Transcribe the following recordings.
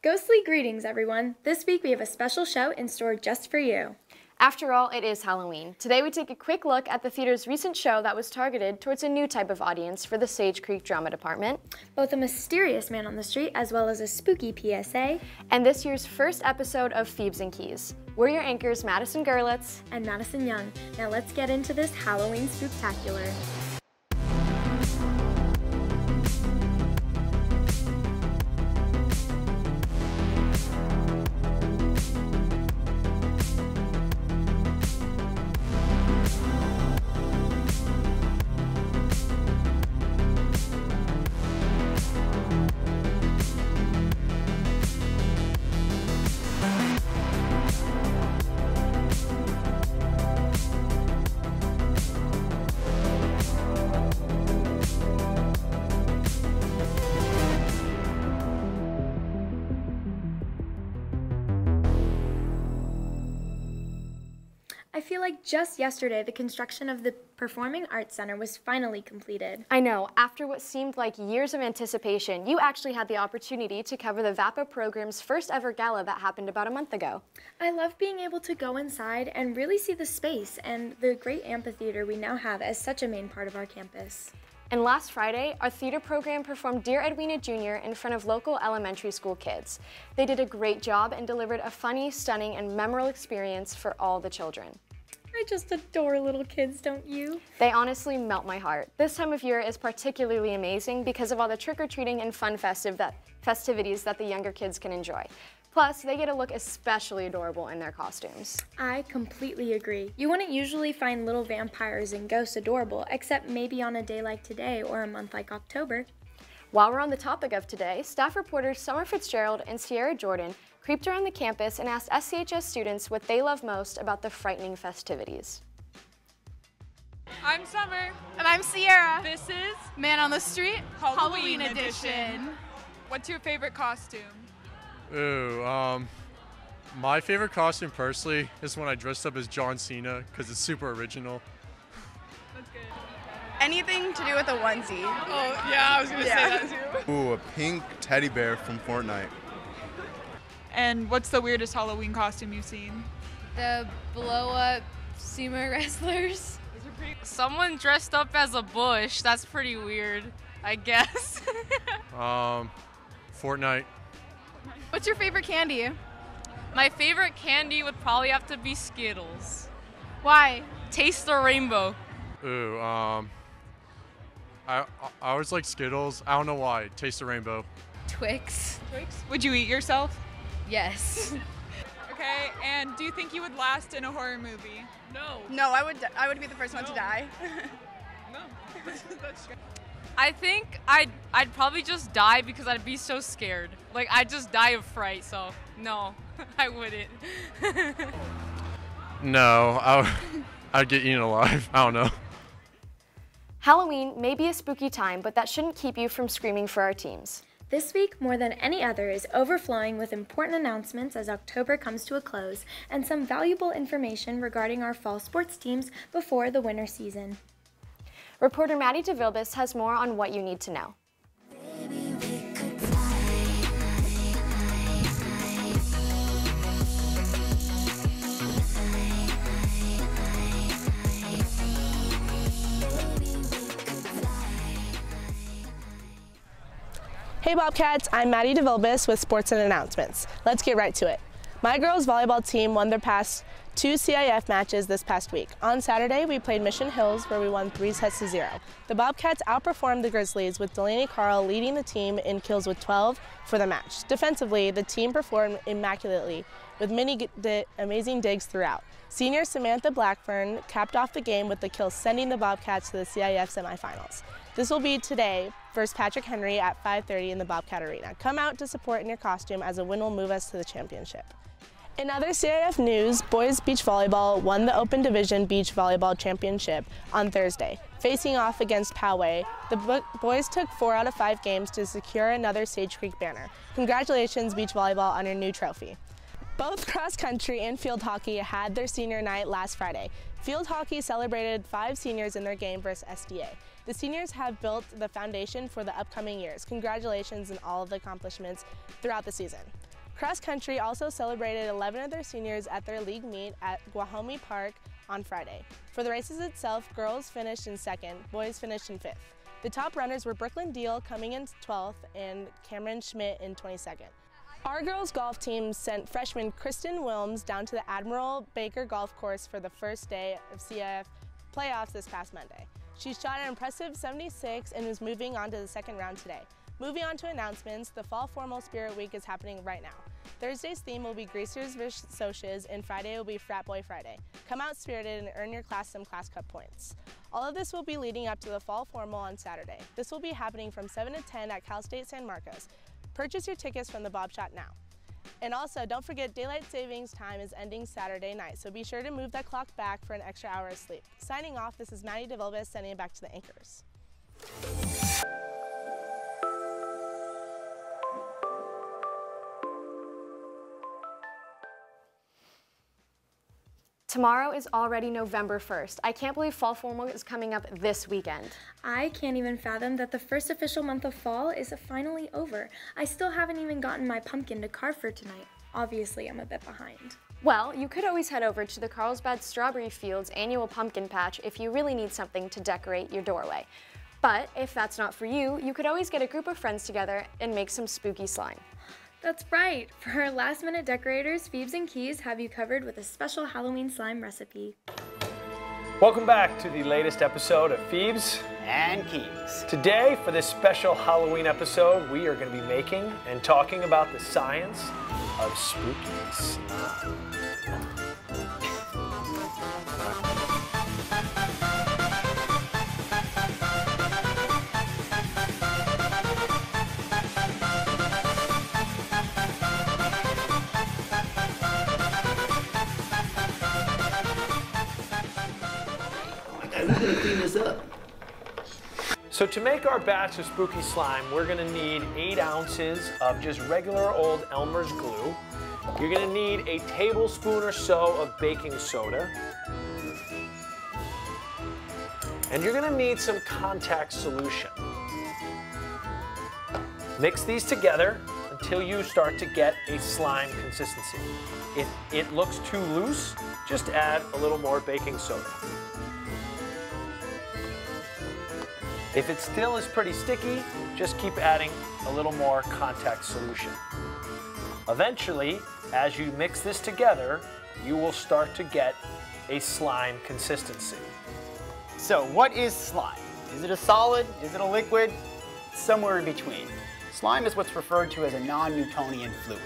Ghostly greetings, everyone. This week we have a special show in store just for you. After all, it is Halloween. Today we take a quick look at the theater's recent show that was targeted towards a new type of audience for the Sage Creek Drama Department. Both a mysterious man on the street as well as a spooky PSA. And this year's first episode of Fiebs and Keys. We're your anchors, MadisynGoerlitz and Madison Young. Now let's get into this Halloween spooktacular. I feel like just yesterday, the construction of the Performing Arts Center was finally completed. I know, after what seemed like years of anticipation, you actually had the opportunity to cover the VAPA program's first ever gala that happened about a month ago. I love being able to go inside and really see the space and the great amphitheater we now have as such a main part of our campus. And last Friday, our theater program performed Dear Edwina Jr. in front of local elementary school kids. They did a great job and delivered a funny, stunning, and memorable experience for all the children. I just adore little kids, don't you? They honestly melt my heart. This time of year is particularly amazing because of all the trick-or-treating and fun festivities that the younger kids can enjoy. Plus, they get to look especially adorable in their costumes. I completely agree. You wouldn't usually find little vampires and ghosts adorable, except maybe on a day like today or a month like October. While we're on the topic of today, staff reporters Summer Fitzgerald and Sierra Jorden creeped around the campus and asked SCHS students what they love most about the frightening festivities. I'm Summer. And I'm Sierra. This is Man on the Street, Halloween edition. What's your favorite costume? Ooh, my favorite costume personally is when I dressed up as John Cena because it's super original. That's good. Anything to do with a onesie. Oh, yeah, I was going to say that too. Ooh, a pink teddy bear from Fortnite. And what's the weirdest Halloween costume you've seen? The blow-up sumo wrestlers. Those are pretty. Someone dressed up as a bush. That's pretty weird, I guess. Fortnite. What's your favorite candy? My favorite candy would probably have to be Skittles. Why? Taste the rainbow. Ooh, I always like Skittles. I don't know why. Taste the rainbow. Twix. Twix? Would you eat yourself? Yes. Okay, and do you think you would last in a horror movie? No. No, I would be the first one to die. No. That's true. I think I'd probably just die because I'd be so scared. Like, I'd just die of fright, so no, I wouldn't. No, I'd get eaten alive. I don't know. Halloween may be a spooky time, but that shouldn't keep you from screaming for our teams. This week, more than any other, is overflowing with important announcements as October comes to a close and some valuable information regarding our fall sports teams before the winter season. Reporter Maddie DeVilbiss has more on what you need to know. Hey Bobcats, I'm Maddie DeVilbiss with Sports and Announcements. Let's get right to it. My girls volleyball team won their past 2 CIF matches this past week. On Saturday, we played Mission Hills where we won 3-0. The Bobcats outperformed the Grizzlies with Delaney Carl leading the team in kills with 12 for the match. Defensively, the team performed immaculately with many amazing digs throughout. Senior Samantha Blackburn capped off the game with the kill, sending the Bobcats to the CIF semifinals. This will be today versus Patrick Henry at 5:30 in the Bobcat Arena. Come out to support in your costume as a win will move us to the championship. In other CIF news, boys beach volleyball won the Open Division Beach Volleyball Championship on Thursday. Facing off against Poway, the boys took 4 out of 5 games to secure another Sage Creek banner. Congratulations, beach volleyball, on your new trophy. Both cross country and field hockey had their senior night last Friday. Field hockey celebrated 5 seniors in their game versus SDA. The seniors have built the foundation for the upcoming years. Congratulations on all of the accomplishments throughout the season. Cross country also celebrated 11 of their seniors at their league meet at Guahomie Park on Friday. For the races itself, girls finished in 2nd, boys finished in 5th. The top runners were Brooklyn Deal coming in 12th and Cameron Schmidt in 22nd. Our girls golf team sent freshman Kristen Wilms down to the Admiral Baker Golf Course for the first day of CIF playoffs this past Monday. She shot an impressive 76 and is moving on to the 2nd round today. Moving on to announcements, the Fall Formal Spirit Week is happening right now. Thursday's theme will be Greasers vs. Socias, and Friday will be Frat Boy Friday. Come out spirited and earn your class some Class Cup points. All of this will be leading up to the Fall Formal on Saturday. This will be happening from 7 to 10 at Cal State San Marcos. Purchase your tickets from the Bob Shop now. And also, don't forget daylight savings time is ending Saturday night, so be sure to move that clock back for an extra hour of sleep. Signing off, this is Maddie DeVilbiss sending it back to the anchors. Tomorrow is already November 1st. I can't believe Fall Formal is coming up this weekend. I can't even fathom that the first official month of fall is finally over. I still haven't even gotten my pumpkin to carve for tonight. Obviously, I'm a bit behind. Well, you could always head over to the Carlsbad Strawberry Fields annual pumpkin patch if you really need something to decorate your doorway. But if that's not for you, you could always get a group of friends together and make some spooky slime. That's right! For our last-minute decorators, Fiebs and Keys have you covered with a special Halloween slime recipe. Welcome back to the latest episode of Fiebs and Keys. Today, for this special Halloween episode, we are going to be making and talking about the science of spooky slime. Clean this up. So to make our batch of spooky slime, we're going to need 8 ounces of just regular old Elmer's glue. You're going to need a tablespoon or so of baking soda. And you're going to need some contact solution. Mix these together until you start to get a slime consistency. If it looks too loose, just add a little more baking soda. If it still is pretty sticky, just keep adding a little more contact solution. Eventually, as you mix this together, you will start to get a slime consistency. So what is slime? Is it a solid? Is it a liquid? Somewhere in between. Slime is what's referred to as a non-Newtonian fluid.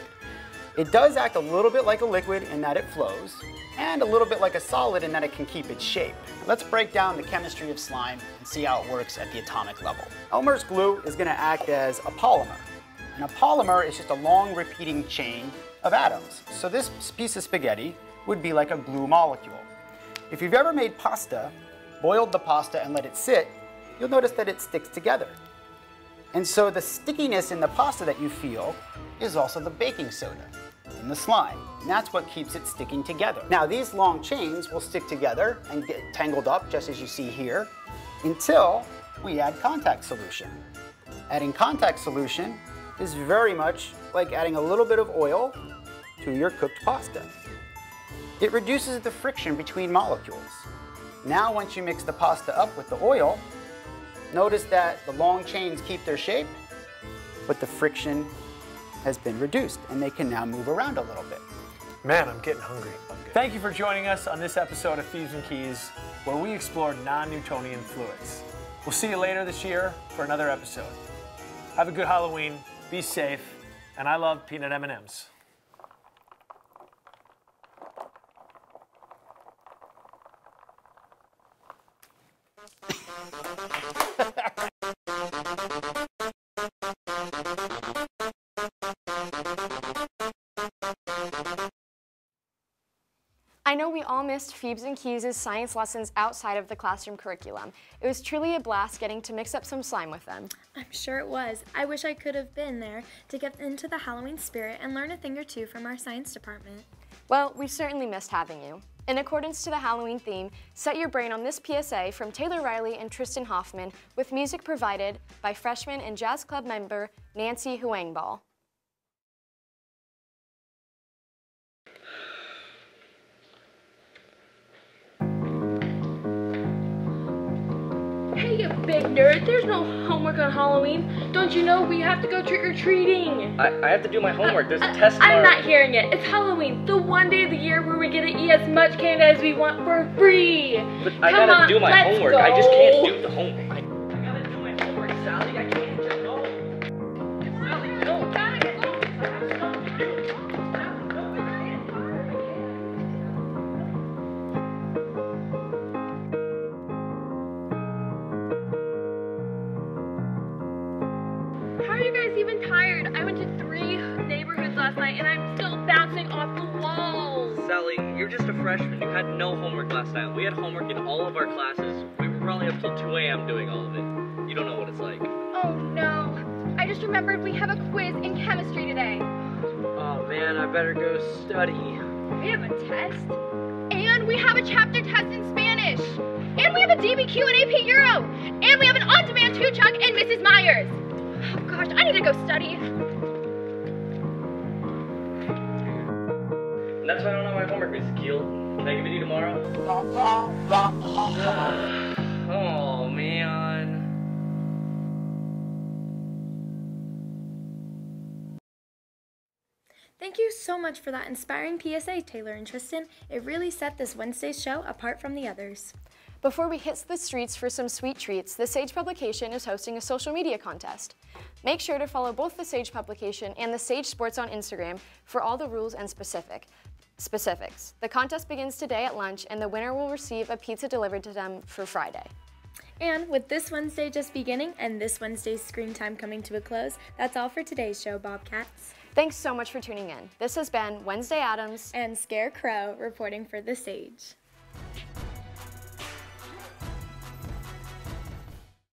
It does act a little bit like a liquid in that it flows, and a little bit like a solid in that it can keep its shape. Let's break down the chemistry of slime and see how it works at the atomic level. Elmer's glue is going to act as a polymer. And a polymer is just a long repeating chain of atoms. So this piece of spaghetti would be like a glue molecule. If you've ever made pasta, boiled the pasta and let it sit, you'll notice that it sticks together. And so the stickiness in the pasta that you feel is also the baking soda in the slime. And that's what keeps it sticking together. Now these long chains will stick together and get tangled up, just as you see here, until we add contact solution. Adding contact solution is very much like adding a little bit of oil to your cooked pasta. It reduces the friction between molecules. Now once you mix the pasta up with the oil, notice that the long chains keep their shape, but the friction has been reduced, and they can now move around a little bit. Man, I'm getting hungry. Thank you for joining us on this episode of Fiebs and Keys, where we explored non-Newtonian fluids. We'll see you later this year for another episode. Have a good Halloween, be safe, and I love peanut M&Ms. I know we all missed Fiebs and Keys' science lessons outside of the classroom curriculum. It was truly a blast getting to mix up some slime with them. I'm sure it was. I wish I could have been there to get into the Halloween spirit and learn a thing or two from our science department. Well, we certainly missed having you. In accordance to the Halloween theme, set your brain on this PSA from Taylor Riley and Tristan Hoffman with music provided by freshman and jazz club member Nancy Huangball. nerd. There's no homework on Halloween. Don't you know we have to go trick-or-treating? I have to do my homework. There's a test tomorrow. I'm not hearing it. It's Halloween, the one day of the year where we get to eat as much candy as we want for free. But I gotta do my homework. I just can't do the homework. I gotta do my homework, Sally. I can't just go. Sally, no. How are you guys even tired? I went to 3 neighborhoods last night and I'm still bouncing off the walls. Sally, you're just a freshman. You had no homework last night. We had homework in all of our classes. We were probably up till 2 a.m. doing all of it. You don't know what it's like. Oh no. I just remembered we have a quiz in chemistry today. Oh man, I better go study. We have a test. And we have a chapter test in Spanish. And we have a DBQ and AP Euro. And we have an on-demand 2-chuck and Mrs. Myers. Oh gosh, I need to go study. And that's why I don't have my homework, Miss Keel. Can I give it to you tomorrow? Oh, man. Thank you so much for that inspiring PSA, Taylor and Tristan. It really set this Wednesday's show apart from the others. Before we hit the streets for some sweet treats, the Sage publication is hosting a social media contest. Make sure to follow both the Sage publication and the Sage Sports on Instagram for all the rules and specifics. The contest begins today at lunch, and the winner will receive a pizza delivered to them for Friday. And with this Wednesday just beginning and this Wednesday's screen time coming to a close, that's all for today's show, Bobcats. Thanks so much for tuning in. This has been Wednesday Adams and Scarecrow reporting for The Sage.